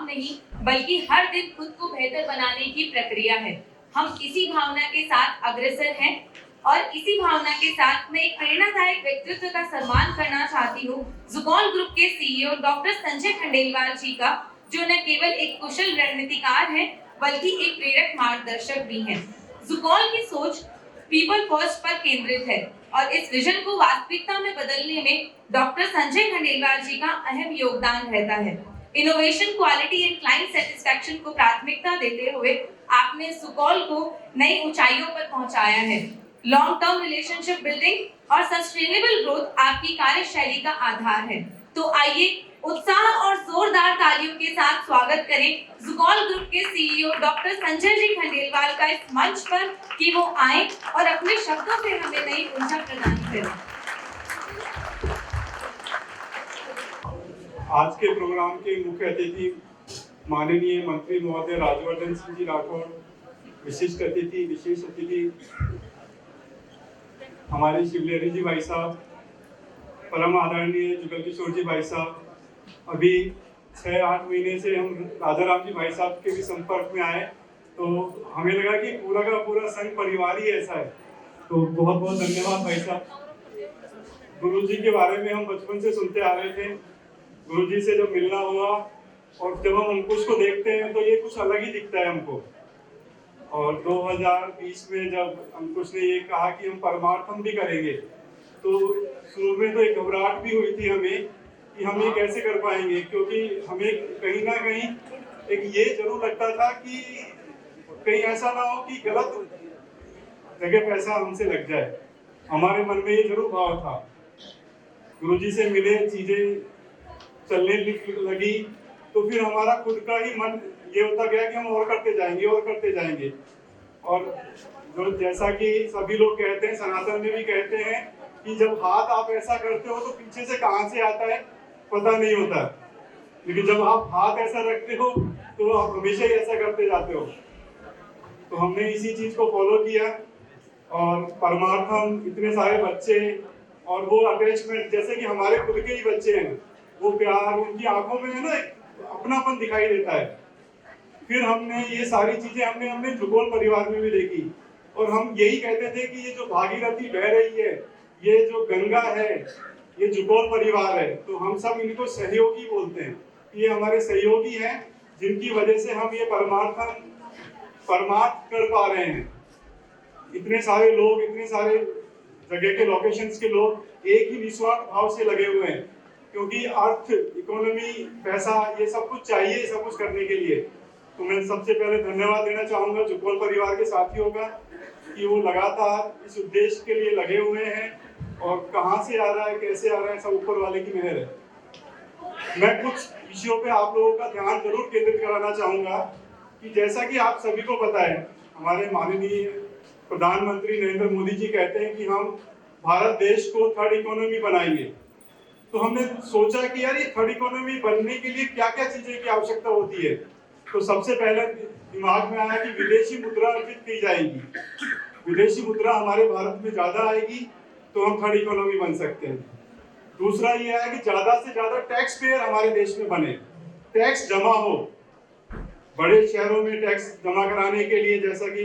नहीं बल्कि हर दिन खुद को बेहतर बनाने की प्रक्रिया है। हम इसी भावना के साथ अग्रसर हैं और इसी भावना के साथ मैं एक प्रेरणादायक व्यक्तित्व का सम्मान करना चाहती हूँ, ज़ुकॉल ग्रुप के सीईओ डॉक्टर संजय खंडेलवाल जी का, जो न केवल एक कुशल रणनीतिकार हैं बल्कि एक प्रेरक मार्गदर्शक भी हैं। ज़ुकॉल की सोच पीपल फर्स्ट पर केंद्रित है और इस विजन को वास्तविकता में बदलने में डॉक्टर संजय खंडेलवाल जी का अहम योगदान रहता है। Innovation, quality and client satisfaction को प्राथमिकता देते हुए आपने ज़ुकॉल को नई ऊंचाइयों पर पहुंचाया है। लॉन्ग टर्म रिलेशनशिप बिल्डिंग और सस्टेनेबल ग्रोथ आपकी कार्यशैली का आधार है। तो आइए उत्साह और जोरदार तालियों के साथ स्वागत करें ज़ुकॉल ग्रुप के सीईओ डॉक्टर संजय जी खंडेलवाल का इस मंच पर कि वो आए और अपने शब्दों से हमें नई ऊर्जा प्रदान करें। आज के प्रोग्राम के मुख्य अतिथि माननीय मंत्री महोदय राज्यवर्धन सिंह जी राठौड़, विशिष्ट अतिथि, विशेष अतिथि हमारे शिवलहरी जी भाई साहब, परम आदरणीय जुगल किशोर जी भाई साहब, अभी 6-8 महीने से हम राजाराम जी भाई साहब के भी संपर्क में आए तो हमें लगा कि पूरा का पूरा संघ परिवार ही ऐसा है। तो बहुत बहुत धन्यवाद भाई साहब। गुरु जी के बारे में हम बचपन से सुनते आ रहे थे। गुरु जी से जब मिलना हुआ और जब हम अंकुश को देखते हैं तो ये कुछ अलग ही दिखता है हमको। और 2020 में जब अंकुश ने ये कहा कि हम परमार्थम भी करेंगे तो शुरू में तो एक घबराहट भी हुई थी हमें कि हम ये कैसे कर पाएंगे, क्योंकि हमें कहीं ना कहीं एक ये जरूर लगता था कि कहीं ऐसा ना हो कि गलत जगह पैसा हमसे लग जाए। हमारे मन में ये जरूर भाव था। गुरुजी से मिले, चीजें चलने लगी तो फिर हमारा खुद का ही मन ये होता गया कि हम और करते जाएंगे और करते जाएंगे। और जो जैसा कि सभी लोग कहते हैं, सनातन में भी कहते हैं कि जब हाथ आप ऐसा करते हो तो पीछे से कहां से आता है पता नहीं होता, लेकिन जब आप हाथ ऐसा रखते हो तो आप हमेशा ही ऐसा करते जाते हो। तो हमने इसी चीज को फॉलो किया और परमार्थम, इतने सारे बच्चे और वो अटैचमेंट, जैसे कि हमारे खुद के ही बच्चे हैं, वो प्यार उनकी आंखों में है ना, अपनापन दिखाई देता है। फिर हमने ये सारी चीजें हमने ज़ुकॉल परिवार में भी देखी और हम यही कहते थे कि ये जो भागीरथी बह रही है, ये जो गंगा है, ये ज़ुकॉल परिवार है। तो हम सब इनको सहयोगी बोलते हैं। ये हमारे सहयोगी हैं जिनकी वजह से हम ये परमार्थ कर पा रहे हैं। इतने सारे लोग, इतने सारे जगह के लोकेशंस के लोग एक ही निस्वार्थ भाव से लगे हुए हैं, क्योंकि अर्थ, इकोनॉमी, पैसा, ये सब कुछ चाहिए सब कुछ करने के लिए। तो मैं सबसे पहले धन्यवाद देना चाहूंगा ज़ुकॉल परिवार के साथियों का कि वो लगातार इस उद्देश्य के लिए लगे हुए हैं और कहां से आ रहा है, कैसे आ रहा है, सब ऊपर वाले की मेहर है। मैं कुछ विषयों पे आप लोगों का ध्यान जरूर केंद्रित कराना चाहूंगा कि जैसा कि आप सभी को पता है, हमारे माननीय प्रधानमंत्री नरेंद्र मोदी जी कहते हैं कि हम भारत देश को थर्ड इकोनॉमी बनाएंगे। तो हमने सोचा कि यार ये थर्ड इकोनॉमी बनने के लिए क्या क्या चीजें की आवश्यकता होती है। तो सबसे पहले दिमाग में आया कि विदेशी मुद्रा अर्जित की जाएगी। विदेशी मुद्रा हमारे भारत में ज्यादा आएगी तो हम थर्ड इकोनॉमी बन सकते हैं। दूसरा ये है कि ज्यादा से ज्यादा टैक्स पेयर हमारे देश में बने, टैक्स जमा हो। बड़े शहरों में टैक्स जमा कराने के लिए, जैसा कि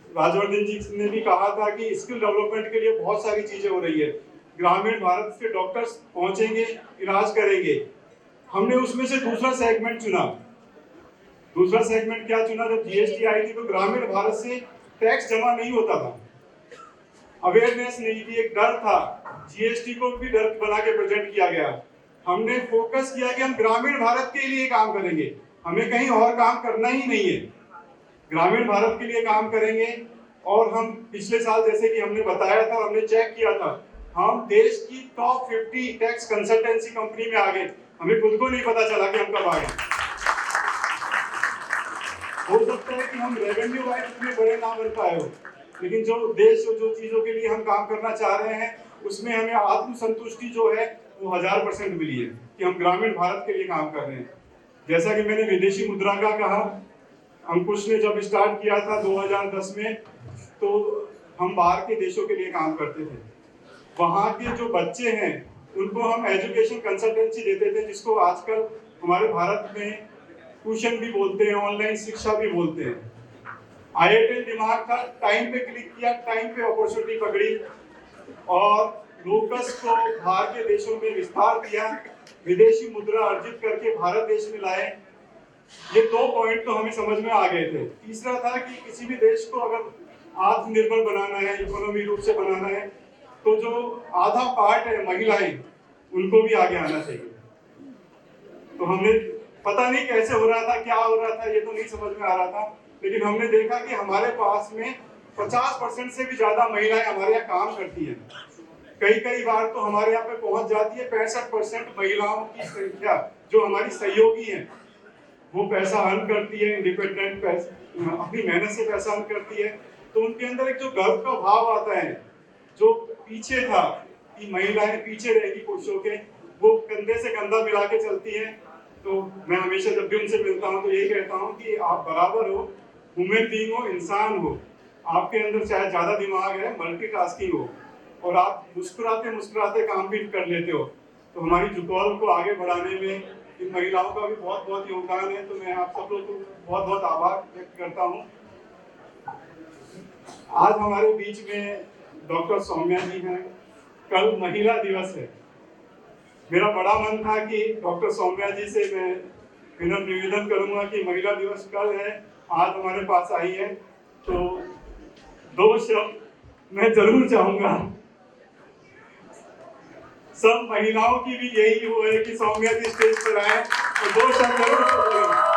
राजवर्धन जी ने भी कहा था कि स्किल डेवलपमेंट के लिए बहुत सारी चीजें हो रही है। ग्रामीण भारत से डॉक्टर्स पहुंचेंगे, इलाज करेंगे। हमने उसमें से दूसरा सेगमेंट चुना। दूसरा सेगमेंट क्या चुना? जब जीएसटी आई थी तो ग्रामीण भारत से टैक्स जमा नहीं होता था, अवेयरनेस नहीं थी, एक डर था। जीएसटी को भी डर बना के प्रेजेंट किया गया। हमने फोकस किया कि हम ग्रामीण भारत के लिए काम करेंगे, हमें कहीं और काम करना ही नहीं है, ग्रामीण भारत के लिए काम करेंगे। और हम पिछले साल, जैसे कि हमने बताया था, हमने चेक किया था, हम देश की टॉप 50 टैक्स कंसल्टेंसी कंपनी में आ गए। हमें खुद को नहीं पता चला कि हम कब आ गए। हो सकता है कि हम रेवेन्यू वाइज इतने बड़े ना बन पाए हो, लेकिन जो देश और जो चीजों के लिए हम काम करना चाह रहे हैं उसमें हमें आत्मसंतुष्टि जो है वो 1000% मिली है कि हम ग्रामीण भारत के लिए काम कर रहे हैं। जैसा कि मैंने विदेशी मुद्रा का कहा, अंकुश ने जब स्टार्ट किया था 2010 में, तो हम बाहर के देशों के लिए काम करते थे। वहाँ के जो बच्चे हैं उनको हम एजुकेशन कंसल्टेंसी देते थे, जिसको आजकल हमारे भारत में ट्यूशन भी बोलते हैं, ऑनलाइन शिक्षा भी बोलते हैं। आईआईटी दिमाग था, टाइम पे क्लिक किया, टाइम पे अपॉर्चुनिटी पकड़ी और लोकस को बाहर के देशों में विस्तार दिया, विदेशी मुद्रा अर्जित करके भारत देश में लाए। ये 2 पॉइंट तो हमें समझ में आ गए थे। तीसरा था कि किसी भी देश को अगर आत्मनिर्भर बनाना है, इकोनॉमी रूप से बनाना है, तो जो आधा पार्ट है महिलाएं, उनको भी आगे आना चाहिए। तो हमने पता नहीं कैसे हो रहा था, क्या हो रहा था, ये तो नहीं समझ में आ रहा था, लेकिन हमने देखा कि हमारे पास में 50% से भी ज्यादा महिलाएं हमारे यहाँ काम करती हैं। कई बार तो हमारे यहाँ पे पहुंच जाती है 65% महिलाओं की संख्या जो हमारी सहयोगी हैं। वो पैसा अर्न करती है, इंडिपेंडेंट पैसा, अपनी मेहनत से पैसा अर्न करती है। तो उनके अंदर एक जो गर्व का भाव आता है, जो पीछे था कि महिलाएं पीछे रहेगी पुरुषों के, वो कंधे से कंधा मिला के चलती हैं। तो मैं हमेशा जब भी उनसे मिलता हूँ तो यही कहता हूँ कि आप बराबर हो, ह्यूमन बीइंग हो, इंसान हो। आपके अंदर चाहे ज्यादा दिमाग है, मल्टीटास्किंग हो, और आप मुस्कुराते मुस्कुराते काम भी कर लेते हो। तो हमारी जुकॉल को आगे बढ़ाने में इन महिलाओं का भी बहुत बहुत योगदान है। तो मैं आप सब लोग को बहुत बहुत आभार व्यक्त करता हूँ। आज हमारे बीच में डॉक्टर सौम्या जी हैं। कल महिला दिवस है। मेरा बड़ा मन था कि डॉक्टर सौम्या जी से मैं विनम्र निवेदन करूंगा कि महिला दिवस कल है, आज हमारे पास आई है, तो 2 शब्द मैं जरूर चाहूंगा। सब महिलाओं की भी यही वो है कि सौम्या जी स्टेज पर आए और 2 शब्द जरूर बोलें।